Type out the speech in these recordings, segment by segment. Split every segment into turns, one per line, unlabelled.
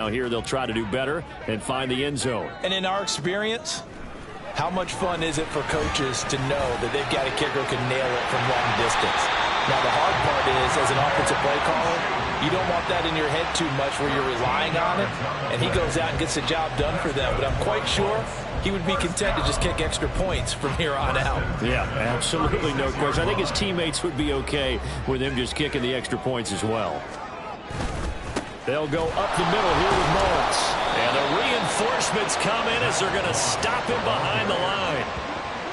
Now here they'll try to do better and find the end zone.
And in our experience, how much fun is it for coaches to know that they've got a kicker who can nail it from long distance? Now the hard part is, as an offensive play caller, you don't want that in your head too much where you're relying on it, and he goes out and gets the job done for them. But I'm quite sure he would be content to just kick extra points from here on out.
Yeah, absolutely no question. I think his teammates would be okay with him just kicking the extra points as well. They'll go up the middle here with Mullins. And the reinforcements come in as they're going to stop him behind the line.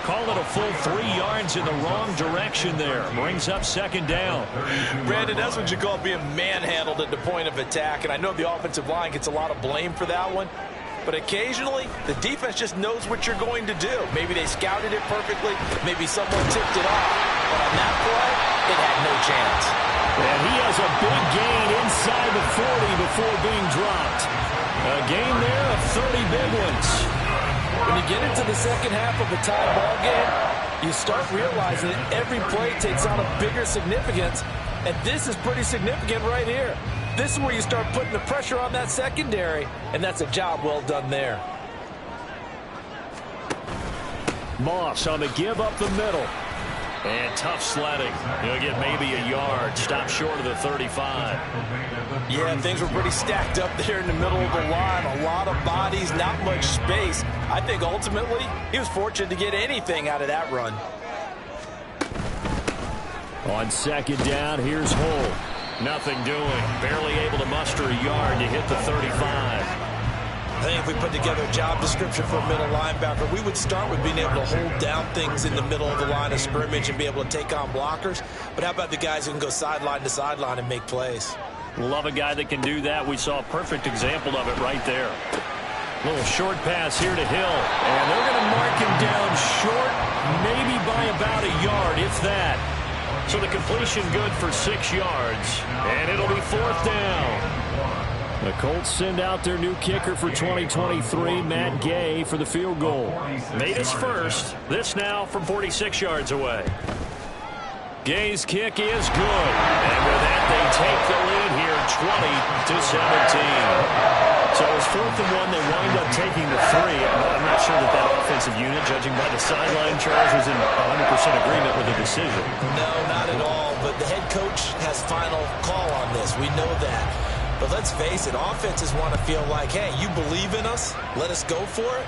Call it a full 3 yards in the wrong direction there. Brings up second down.
Brandon, that's what you call being manhandled at the point of attack. And I know the offensive line gets a lot of blame for that one. But occasionally, the defense just knows what you're going to do. Maybe they scouted it perfectly. Maybe someone tipped it off. But on that play, it had no chance.
And he has a big gain inside the 40 before being dropped. A gain there of 30 big ones.
When you get into the second half of a tie ball game, you start realizing that every play takes on a bigger significance. And this is pretty significant right here. This is where you start putting the pressure on that secondary, and that's a job well done there.
Moss on the give up the middle. And tough sledding. He'll get maybe a yard. Stop short of the 35.
Yeah, things were pretty stacked up there in the middle of the line. A lot of bodies, not much space. I think ultimately he was fortunate to get anything out of that run.
On second down, here's Hull. Nothing doing. Barely able to muster a yard to hit the 35.
I think if we put together a job description for a middle linebacker, we would start with being able to hold down things in the middle of the line of scrimmage and be able to take on blockers. But how about the guys who can go sideline to sideline and make plays?
Love a guy that can do that. We saw a perfect example of it right there. Little short pass here to Hill. And they're going to mark him down short, maybe by about a yard, if that. So the completion good for 6 yards. And it'll be 4th down. The Colts send out their new kicker for 2023, Matt Gay, for the field goal. Made his first. This now from 46 yards away. Gay's kick is good. And with that, they take the lead here, 20-17. So it's 4th and 1. They wind up taking the 3. I'm not sure that offensive unit, judging by the sideline, Charles, was in 100% agreement with the decision.
No, not at all. But the head coach has final call on this. We know that. But let's face it, offenses want to feel like, hey, you believe in us, let us go for it.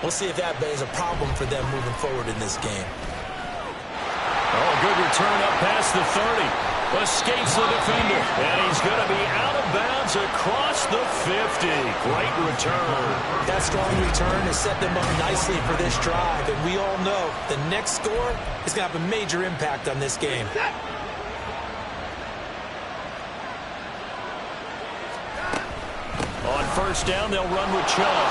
We'll see if that is a problem for them moving forward in this game.
Oh, good return up past the 30. Escapes the defender. And he's going to be out of bounds across the 50. Great return.
That strong return has set them up nicely for this drive. And we all know the next score is going to have a major impact on this game.
On first down, they'll run with Chubb.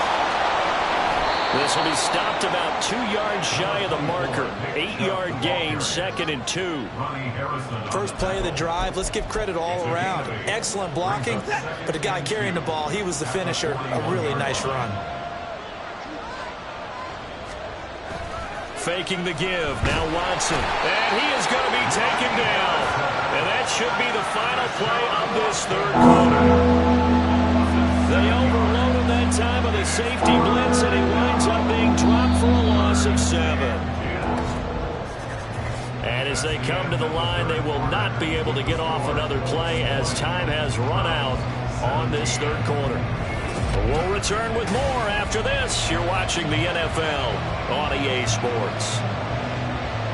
This will be stopped about 2 yards shy of the marker. 8-yard gain, 2nd and 2.
First play of the drive, let's give credit all around. Excellent blocking, but the guy carrying the ball, he was the finisher. A really nice run.
Faking the give, now Watson. And he is going to be taken down. And that should be the final play of this 3rd quarter. They overload him that time with a safety blitz, and he winds up being dropped for a loss of 7. And as they come to the line, they will not be able to get off another play as time has run out on this 3rd quarter. We'll return with more after this. You're watching the NFL on EA Sports.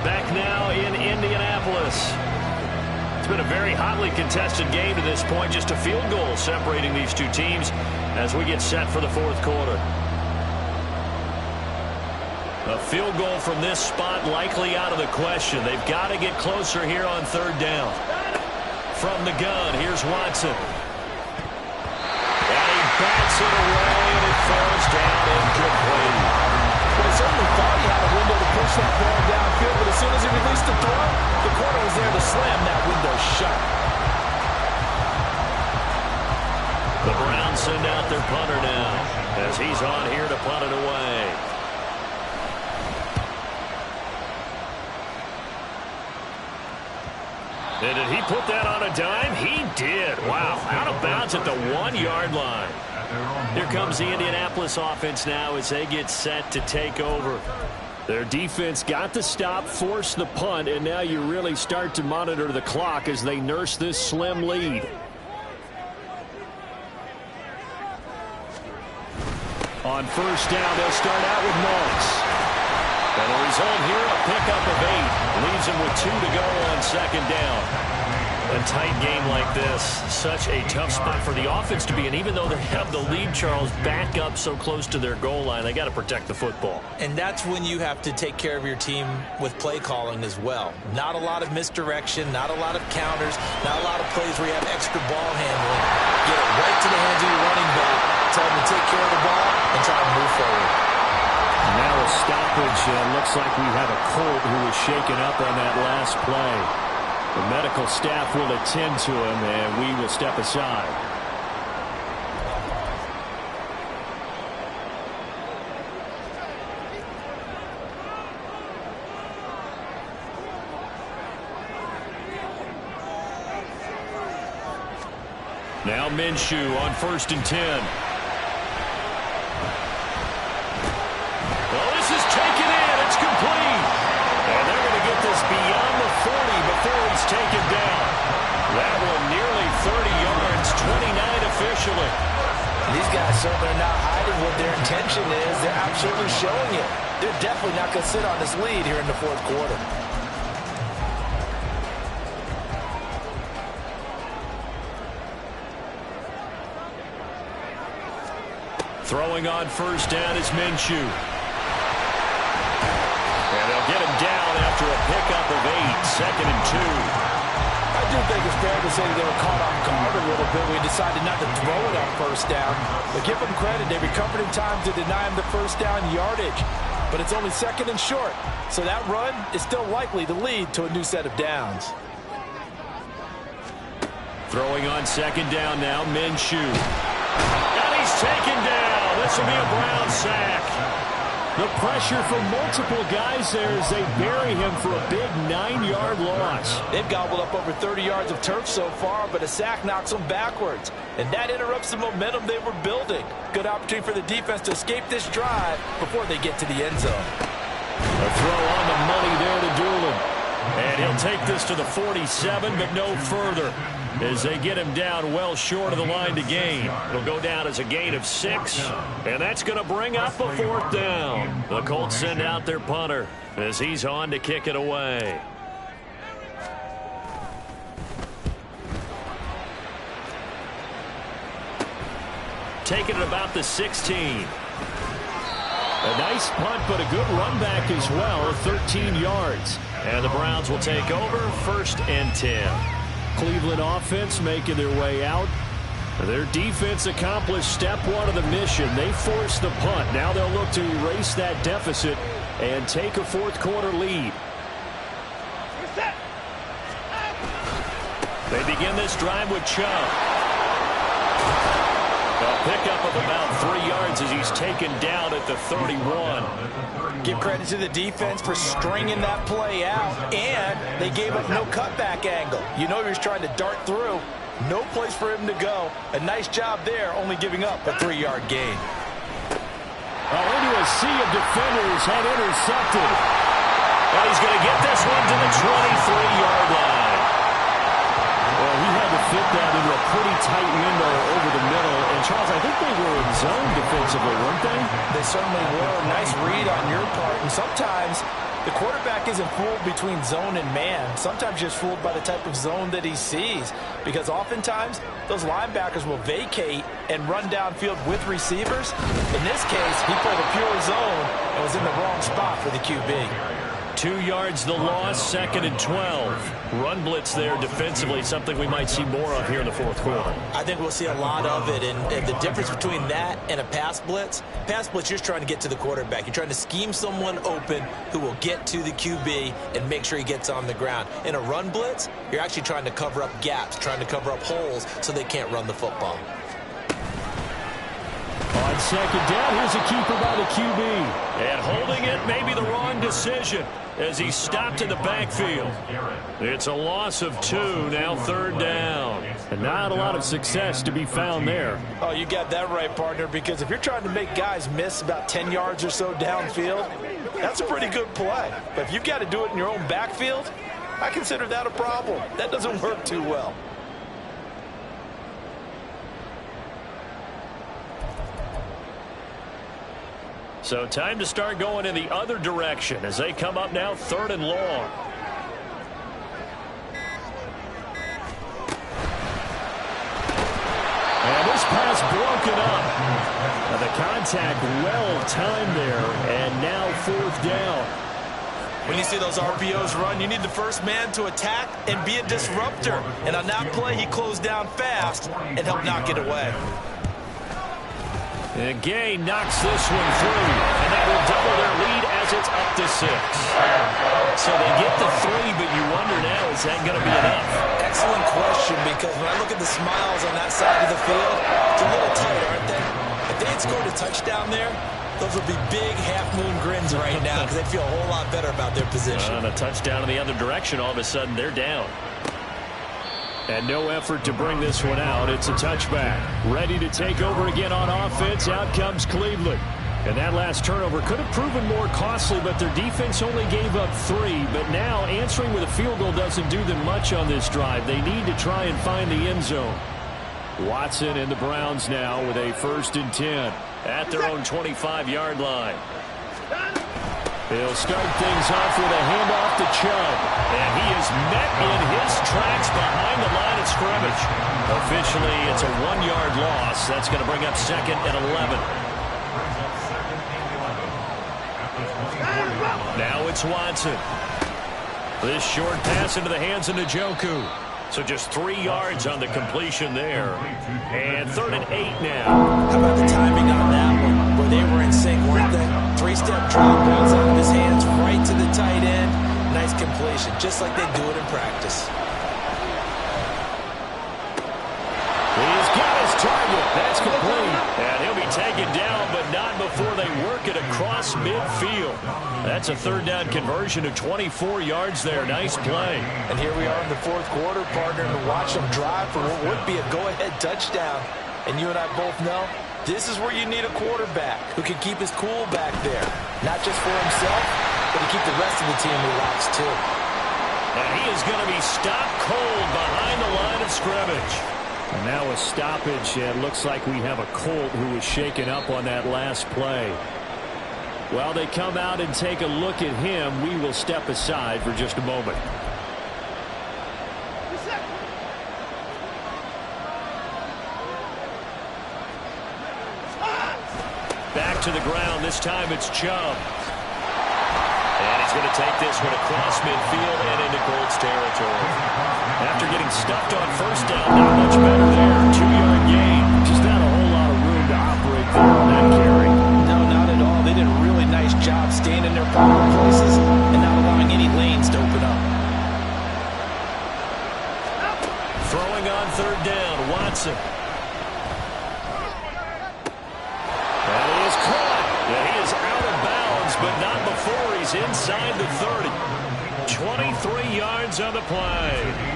Back now in Indianapolis. It's been a very hotly contested game to this point. Just a field goal separating these two teams as we get set for the 4th quarter. A field goal from this spot likely out of the question. They've got to get closer here on 3rd down. From the gun, here's Watson. And he bats it away, and it falls down incomplete.
Well, he certainly thought he had a window to push that ball downfield, but as soon as he released the throw, the corner was there to slam that window shut.
The Browns send out their punter now as he's on here to punt it away. And did he put that on a dime? He did. Wow, out of bounds at the 1-yard line. Here comes the Indianapolis offense now as they get set to take over. Their defense got the stop, forced the punt, and now you really start to monitor the clock as they nurse this slim lead. On first down, they'll start out with Moss. And the result here, a pickup of 8. Leaves him with 2 to go on second down. A tight game like this, such a tough spot for the offense to be in. Even though they have the lead, Charles, back up so close to their goal line, they got to protect the football.
And that's when you have to take care of your team with play calling as well. Not a lot of misdirection, not a lot of counters, not a lot of plays where you have extra ball handling. Get it right to the hands of your running back, tell them to take care of the ball, and try to move forward.
Now a stoppage. Looks like we have a Colt who was shaken up on that last play. The medical staff will attend to him, and we will step aside. Now Minshew on 1st and 10. Well, this is taken in. It's complete. And they're going to get this beyond the 40 before he's taken down. That one nearly 30 yards, 29 officially.
These guys certainly are not hiding what their intention is. They're absolutely showing it. They're definitely not going to sit on this lead here in the 4th quarter.
Throwing on first down is Minshew. And they'll get him down after a pickup of 8, 2nd and 2.
I do think it's fair to say they were caught off guard a little bit. We decided not to throw it on first down. But give them credit. They recovered in time to deny him the first down yardage. But it's only 2nd and short. So that run is still likely to lead to a new set of downs.
Throwing on 2nd down now, Minshew. And he's taken down. This will be a Brown sack. The pressure from multiple guys there as they bury him for a big 9-yard loss.
They've gobbled up over 30 yards of turf so far, but a sack knocks them backwards. And that interrupts the momentum they were building. Good opportunity for the defense to escape this drive before they get to the end zone.
A throw on the money there to Doolin. And he'll take this to the 47, but no further, as they get him down well short of the line to gain. It'll go down as a gain of 6, and that's going to bring up a 4th down. The Colts send out their punter as he's on to kick it away. Taking it about the 16. A nice punt, but a good run back as well, 13 yards. And the Browns will take over, 1st and 10. Cleveland offense making their way out. Their defense accomplished step 1 of the mission. They forced the punt. Now they'll look to erase that deficit and take a 4th quarter lead. They begin this drive with Chubb. A pickup of about 3 yards as he's taken down at the 31.
Give credit to the defense for stringing that play out, and they gave up no cutback angle. You know he was trying to dart through. No place for him to go. A nice job there, only giving up a 3-yard gain.
Into a sea of defenders had intercepted. And he's going to get this one to the 23-yard line. Well, he had to fit that into a pretty tight window over the middle. And, Charles, I think they were in zone defensively, weren't they?
They certainly were. Nice read on your part. And sometimes the quarterback isn't fooled between zone and man. Sometimes just fooled by the type of zone that he sees. Because oftentimes, those linebackers will vacate and run downfield with receivers. In this case, he played a pure zone and was in the wrong spot for the QB.
2 yards the loss, 2nd and 12. Run blitz there defensively, something we might see more of here in the 4th quarter.
I think we'll see a lot of it, and the difference between that and a pass blitz, you're just trying to get to the quarterback. You're trying to scheme someone open who will get to the QB and make sure he gets on the ground. In a run blitz, you're actually trying to cover up gaps, trying to cover up holes so they can't run the football.
On 2nd down, here's a keeper by the QB. And holding it may be the wrong decision as he stopped in the backfield. It's a loss of 2, now 3rd down. And not a lot of success to be found there.
Oh, you got that right, partner, because if you're trying to make guys miss about 10 yards or so downfield, that's a pretty good play. But if you've got to do it in your own backfield, I consider that a problem. That doesn't work too well.
So time to start going in the other direction as they come up now 3rd and long. And this pass broken up. Now the contact well timed there, and now 4th down.
When you see those RPOs run, you need the first man to attack and be a disruptor. And on that play, he closed down fast and helped knock it away.
And Gay knocks this one through, and that will double their lead as it's up to 6. So they get the 3, but you wonder now, is that going to be enough?
Excellent question, because when I look at the smiles on that side of the field, it's a little tight, aren't they? If they had scored a touchdown there, those would be big half-moon grins right now because they feel a whole lot better about their position.
On a touchdown in the other direction, all of a sudden they're down. And no effort to bring this one out. It's a touchback. Ready to take over again on offense. Out comes Cleveland. And that last turnover could have proven more costly, but their defense only gave up 3. But now answering with a field goal doesn't do them much on this drive. They need to try and find the end zone. Watson and the Browns now with a 1st and 10 at their own 25-yard line. He'll start things off with a handoff to Chubb. And he is met in his tracks behind the line of scrimmage. Officially, it's a 1-yard loss. That's going to bring up 2nd and 11. Now it's Watson. This short pass into the hands of Njoku. So just 3 yards on the completion there. And 3rd and 8 now.
How about the timing on that one? Where they were in sync, weren't they? 3-step drop, balls out of his hands, right to the tight end. Nice completion, just like they do it in practice.
He's got his target. That's complete. And he'll be taken down, but not before they work it across midfield. That's a 3rd down conversion of 24 yards there. Nice play.
And here we are in the 4th quarter, partner, and watch them drive for what would be a go-ahead touchdown. And you and I both know this is where you need a quarterback who can keep his cool back there. Not just for himself, but to keep the rest of the team relaxed too.
And he is going to be stopped cold behind the line of scrimmage. And now a stoppage, and looks like we have a Colt who was shaken up on that last play. While they come out and take a look at him, we will step aside for just a moment. Back to the ground. This time it's Chubb. And he's going to take this one across midfield and into Colts territory. After getting stuffed on 1st down, not much better there. 2-yard gain. Just not a whole lot of room to operate there on that carry.
No, not at all. They did a really nice job staying in their proper places and not allowing any lanes to open up.
Throwing on 3rd down, Watson. And he is caught. Yeah, he is out of bounds, but not before he's inside the 30. 23 yards on the play.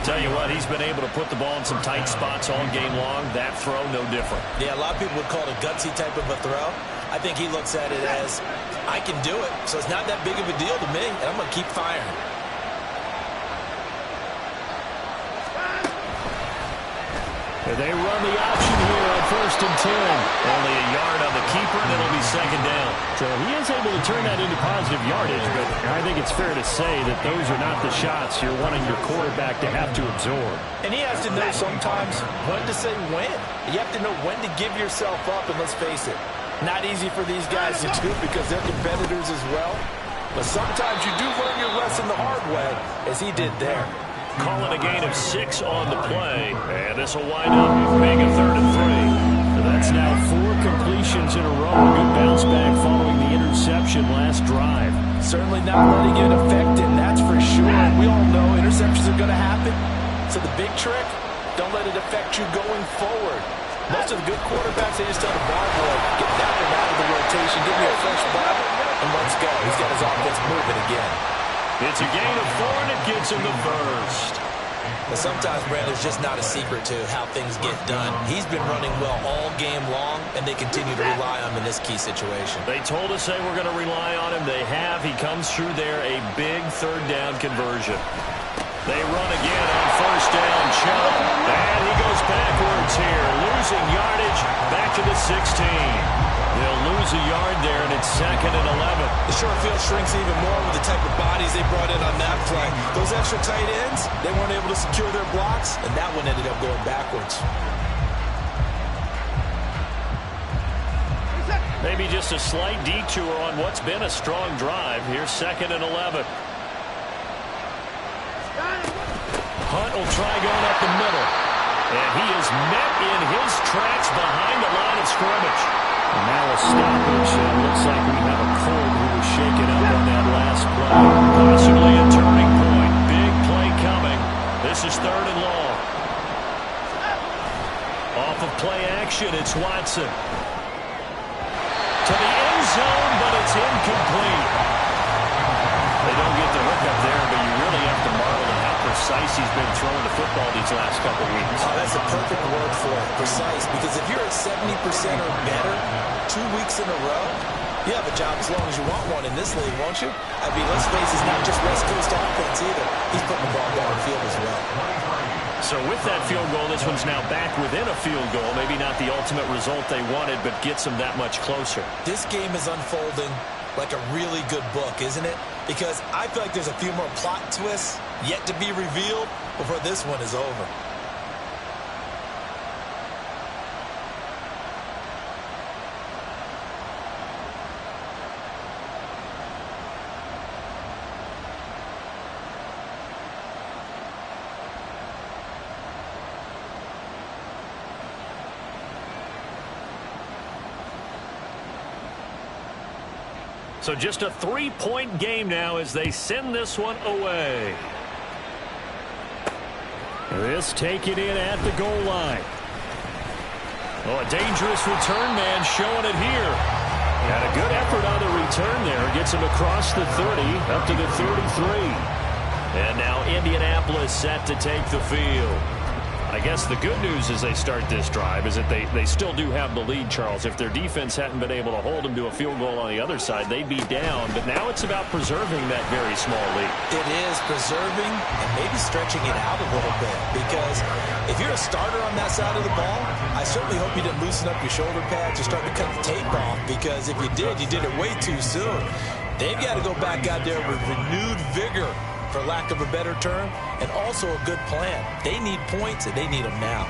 Tell you what, he's been able to put the ball in some tight spots all game long. That throw, no different.
Yeah, a lot of people would call it a gutsy type of a throw. I think he looks at it as, I can do it, so it's not that big of a deal to me, and I'm going to keep firing.
And they run the option here on 1st and 10. Only a yard on the keeper, and it'll be 2nd down. So he is able to turn that into positive yardage, but I think it's fair to say that those are not the shots you're wanting your quarterback to have to absorb.
And he has to know sometimes when to say when. You have to know when to give yourself up, and let's face it, not easy for these guys to do because they're competitors as well. But sometimes you do learn your lesson the hard way, as he did there.
Calling a gain of 6 on the play, and this will wind up being a 3rd and 3. So that's now 4 completions in a row. A good bounce back following the interception last drive.
Certainly not letting it affect him, that's for sure. And we all know interceptions are going to happen. So the big trick, don't let it affect you going forward. Most of the good quarterbacks, they just tell the ball boy, get that one out of the rotation, give me a fresh ball, and let's go. He's got his offense moving again.
It's a gain of 4, and it gets him the 1st.
But sometimes, Brand, there's just not a secret to how things get done. He's been running well all game long, and they continue to rely on him in this key situation.
They told us they were going to rely on him. They have. He comes through there, a big third down conversion. They run again on first down. Chubb, and he goes backwards here, losing yardage back to the 16. They'll lose a yard there, and it's 2nd and 11.
The short field shrinks even more with the type of bodies they brought in on that play. Those extra tight ends, they weren't able to secure their blocks, and that one ended up going backwards.
Maybe just a slight detour on what's been a strong drive. Here's 2nd and 11. Hunt will try going up the middle. And he is met in his tracks behind the line of scrimmage. And now a stoppage. It looks like we have a cold who was shaken up on that last play. Possibly a turning point. Big play coming. This is 3rd and long. Off of play action, it's Watson. To the end zone, but it's incomplete. They don't get the hook up there, but you really have to marvel at how precise he's been throwing the football these last couple weeks.
Oh, that's a perfect word for it, precise, because if you're at 70% or better 2 weeks in a row, you have a job as long as you want one in this league, won't you? I mean, let's face it, it's not just West Coast offense either. He's putting the ball downfield as well.
So with that field goal, this one's now back within a field goal. Maybe not the ultimate result they wanted, but gets them that much closer.
This game is unfolding like a really good book, isn't it? Because I feel like there's a few more plot twists yet to be revealed before this one is over.
So just a 3-point game now as they send this one away. This taken in at the goal line. Oh, a dangerous return man showing it here. Got a good effort on the return there. Gets him across the 30, up to the 33. And now Indianapolis set to take the field. I guess the good news as they start this drive is that they still do have the lead, Charles. If their defense hadn't been able to hold them to a field goal on the other side, they'd be down. But now it's about preserving that very small lead.
It is preserving and maybe stretching it out a little bit. Because if you're a starter on that side of the ball, I certainly hope you didn't loosen up your shoulder pads or start to cut the tape off. Because if you did it way too soon. They've got to go back out there with renewed vigor, for lack of a better term, and also a good plan. They need points, and they need them now.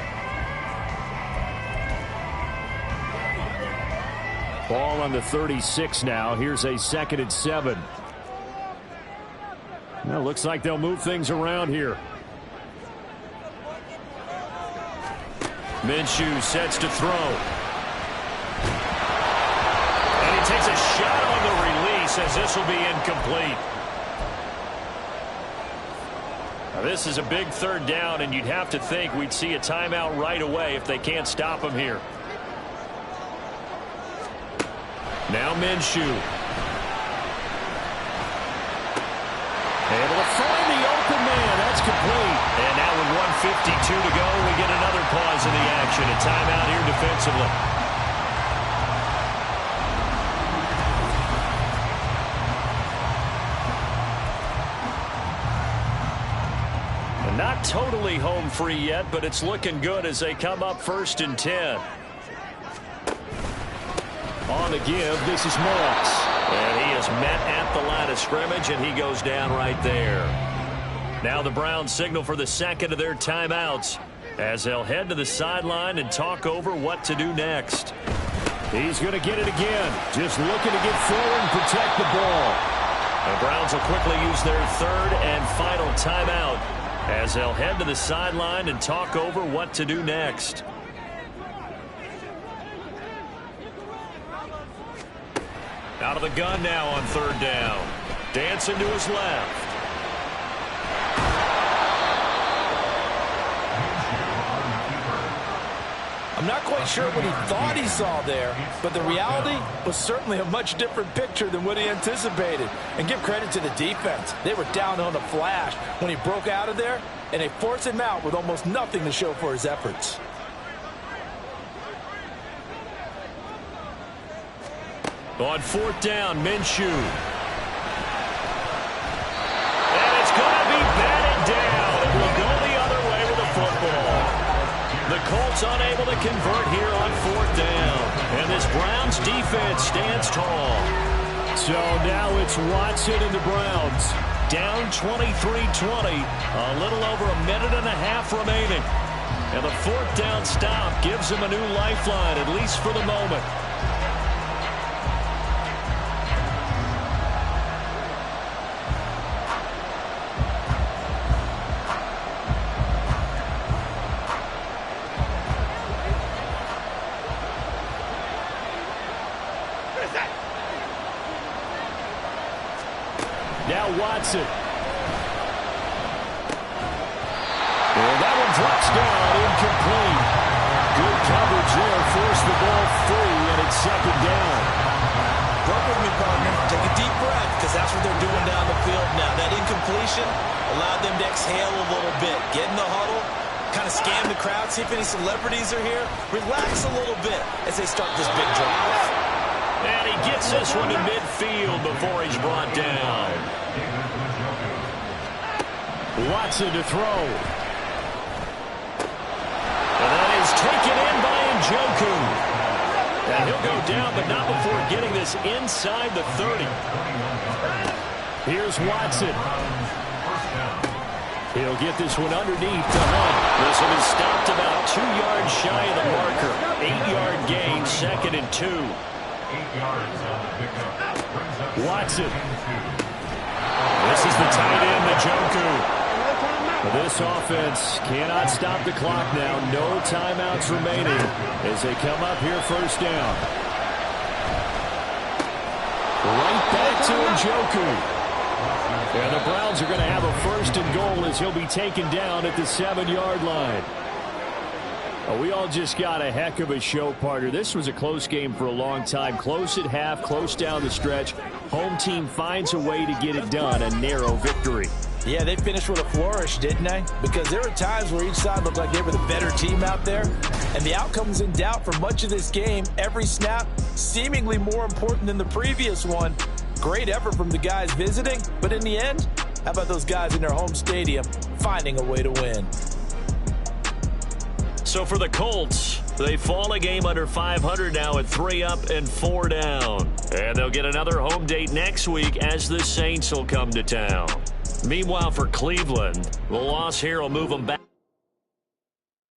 Ball on the 36 now. Here's a 2nd and 7. Well, looks like they'll move things around here. Minshew sets to throw. And he takes a shot on the release as this will be incomplete. Now, this is a big 3rd down, and you'd have to think we'd see a timeout right away if they can't stop him here. Now Minshew. Able to find the open man. That's complete. And now with 1:52 to go, we get another pause in the action. A timeout here defensively. Not totally home free yet, but it's looking good as they come up 1st and 10. On the give, this is Moss. And he is met at the line of scrimmage, and he goes down right there. Now the Browns signal for the 2nd of their timeouts as they'll head to the sideline and talk over what to do next. He's going to get it again. Just looking to get forward and protect the ball. The Browns will quickly use their 3rd and final timeout as they'll head to the sideline and talk over what to do next. Out of the gun now on 3rd down. Dancing to his left.
I'm not quite sure what he thought he saw there, but the reality was certainly a much different picture than what he anticipated. And give credit to the defense. They were down on a flash when he broke out of there, and they forced him out with almost nothing to show for his efforts.
On fourth down, Minshew. And it's going to be batted down. It will go the other way with the football. The Colts unable to convert here on fourth down. And this Browns defense stands tall. So now it's Watson and the Browns. Down 23-20. A little over a minute and a half remaining. And the fourth down stop gives them a new lifeline, at least for the moment. Now Watson. And that one drops down, incomplete. Good coverage there, forced the ball free, and it's second down.
Work with me, partner. Take a deep breath, because that's what they're doing down the field now. That incompletion allowed them to exhale a little bit. Get in the huddle, kind of scan the crowd, see if any celebrities are here. Relax a little bit as they start this big drive.
And he gets this one to midfield before he's brought down. Watson to throw. And that is taken in by Njoku. And he'll go down, but not before getting this inside the 30. Here's Watson. He'll get this one underneath to Hunt. This one is stopped about 2 yards shy of the marker. 8-yard gain, 2nd and 2.
8 yards on the pickup.
Watson. This is the tight end, Njoku. This offense cannot stop the clock now. No timeouts remaining as they come up here first down. Right back to Njoku. And the Browns are going to have a 1st and goal as he'll be taken down at the 7-yard line. We all just got a heck of a show, partner. This was a close game for a long time. Close at half, close down the stretch. Home team finds a way to get it done, a narrow victory.
Yeah, they finished with a flourish, didn't they? Because there were times where each side looked like they were the better team out there, and the outcome was in doubt for much of this game. Every snap seemingly more important than the previous one. Great effort from the guys visiting, but in the end, how about those guys in their home stadium finding a way to win?
So for the Colts, they fall a game under 500 now at 3 up and 4 down. And they'll get another home date next week as the Saints will come to town. Meanwhile, for Cleveland, the loss here will move them back